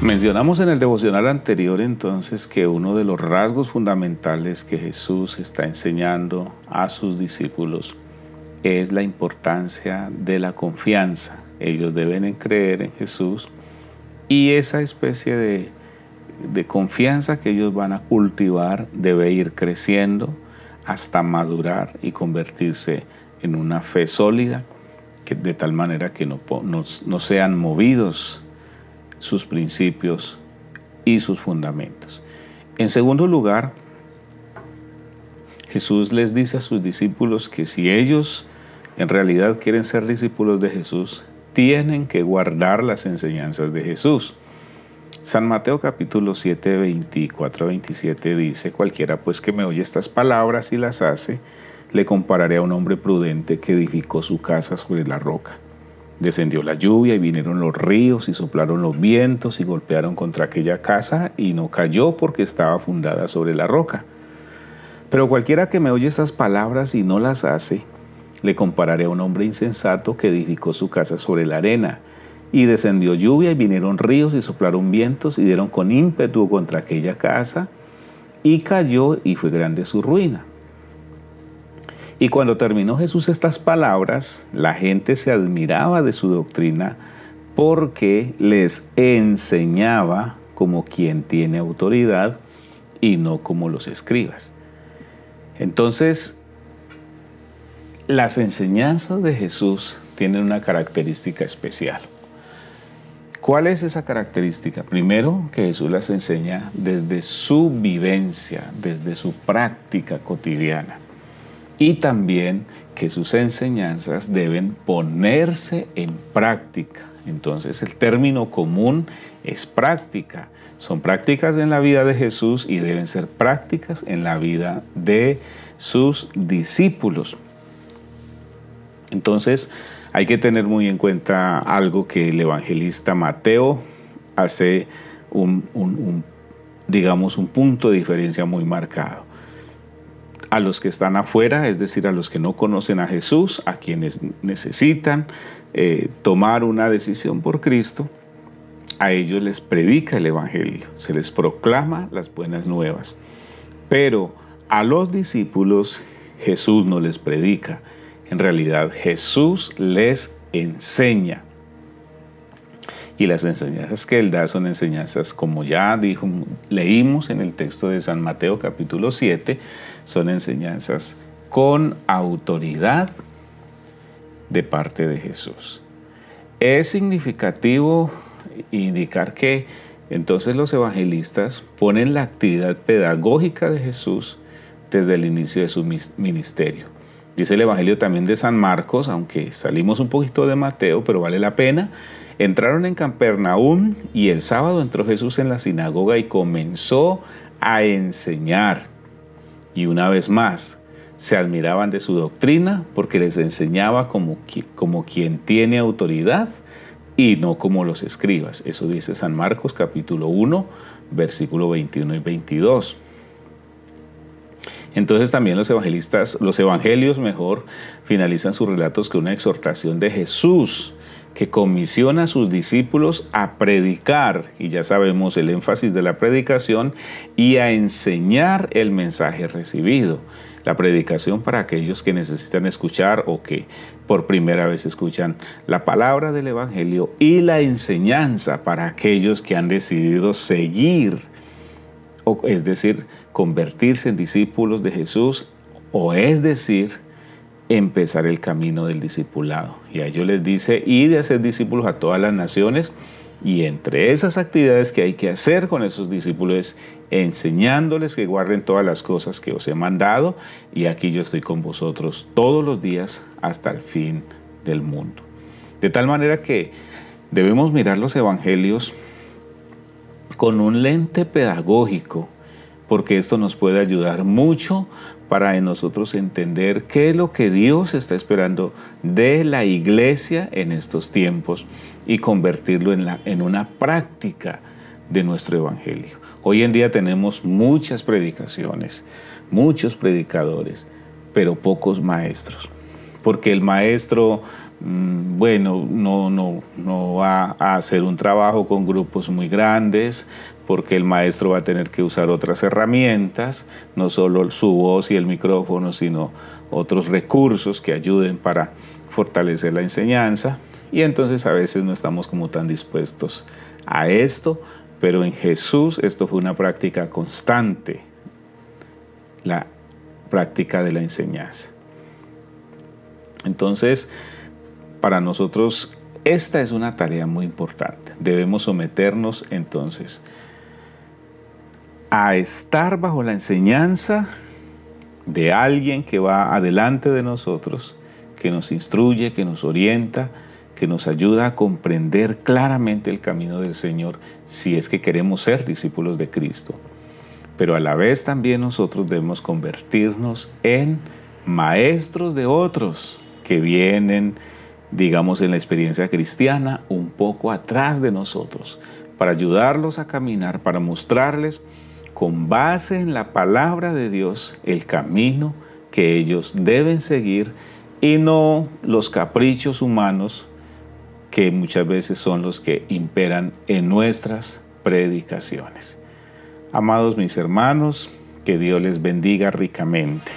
Mencionamos en el devocional anterior entonces que uno de los rasgos fundamentales que Jesús está enseñando a sus discípulos es la importancia de la confianza. Ellos deben creer en Jesús y esa especie de confianza que ellos van a cultivar debe ir creciendo hasta madurar y convertirse en una fe sólida, de tal manera que no sean movidos sus principios y sus fundamentos. En segundo lugar, Jesús les dice a sus discípulos que si ellos en realidad quieren ser discípulos de Jesús, tienen que guardar las enseñanzas de Jesús. San Mateo capítulo 7, 24-27 dice: cualquiera pues que me oye estas palabras y las hace, le compararé a un hombre prudente que edificó su casa sobre la roca. Descendió la lluvia y vinieron los ríos y soplaron los vientos y golpearon contra aquella casa y no cayó porque estaba fundada sobre la roca. Pero cualquiera que me oye estas palabras y no las hace, le compararé a un hombre insensato que edificó su casa sobre la arena. Y descendió lluvia y vinieron ríos y soplaron vientos y dieron con ímpetu contra aquella casa y cayó y fue grande su ruina. Y cuando terminó Jesús estas palabras, la gente se admiraba de su doctrina porque les enseñaba como quien tiene autoridad y no como los escribas. Entonces, las enseñanzas de Jesús tienen una característica especial. ¿Cuál es esa característica? Primero, que Jesús las enseña desde su vivencia, desde su práctica cotidiana. Y también que sus enseñanzas deben ponerse en práctica. Entonces el término común es práctica. Son prácticas en la vida de Jesús y deben ser prácticas en la vida de sus discípulos. Entonces hay que tener muy en cuenta algo que el evangelista Mateo hace un punto de diferencia muy marcado. A los que están afuera, es decir, a los que no conocen a Jesús, a quienes necesitan tomar una decisión por Cristo, a ellos les predica el Evangelio, se les proclama las buenas nuevas. Pero a los discípulos Jesús no les predica, en realidad Jesús les enseña. Y las enseñanzas que Él da son enseñanzas, como ya leímos en el texto de San Mateo capítulo 7, son enseñanzas con autoridad de parte de Jesús. Es significativo indicar que entonces los evangelistas ponen la actividad pedagógica de Jesús desde el inicio de su ministerio. Dice el Evangelio también de San Marcos, aunque salimos un poquito de Mateo, pero vale la pena. Entraron en Capernaum y el sábado entró Jesús en la sinagoga y comenzó a enseñar. Y una vez más, se admiraban de su doctrina porque les enseñaba como quien tiene autoridad y no como los escribas. Eso dice San Marcos capítulo 1, versículo 21 y 22. Entonces también los evangelios finalizan sus relatos con una exhortación de Jesús que comisiona a sus discípulos a predicar, y ya sabemos el énfasis de la predicación, y a enseñar el mensaje recibido. La predicación para aquellos que necesitan escuchar o que por primera vez escuchan la palabra del Evangelio, y la enseñanza para aquellos que han decidido seguir, es decir, convertirse en discípulos de Jesús, o es decir, empezar el camino del discipulado. Y a ellos les dice: id a hacer discípulos a todas las naciones, y entre esas actividades que hay que hacer con esos discípulos es enseñándoles que guarden todas las cosas que os he mandado, y aquí yo estoy con vosotros todos los días hasta el fin del mundo. De tal manera que debemos mirar los evangelios con un lente pedagógico, porque esto nos puede ayudar mucho para nosotros entender qué es lo que Dios está esperando de la iglesia en estos tiempos y convertirlo en una práctica de nuestro evangelio. Hoy en día tenemos muchas predicaciones, muchos predicadores, pero pocos maestros. porque el maestro, bueno, no va a hacer un trabajo con grupos muy grandes, porque el maestro va a tener que usar otras herramientas, no solo su voz y el micrófono, sino otros recursos que ayuden para fortalecer la enseñanza. Y entonces a veces no estamos como tan dispuestos a esto, pero en Jesús esto fue una práctica constante, la práctica de la enseñanza. Entonces, para nosotros esta es una tarea muy importante. Debemos someternos entonces a estar bajo la enseñanza de alguien que va adelante de nosotros, que nos instruye, que nos orienta, que nos ayuda a comprender claramente el camino del Señor si es que queremos ser discípulos de Cristo. Pero a la vez también nosotros debemos convertirnos en maestros de otros que vienen, digamos, en la experiencia cristiana un poco atrás de nosotros, para ayudarlos a caminar, para mostrarles con base en la palabra de Dios el camino que ellos deben seguir y no los caprichos humanos que muchas veces son los que imperan en nuestras predicaciones. Amados mis hermanos, que Dios les bendiga ricamente.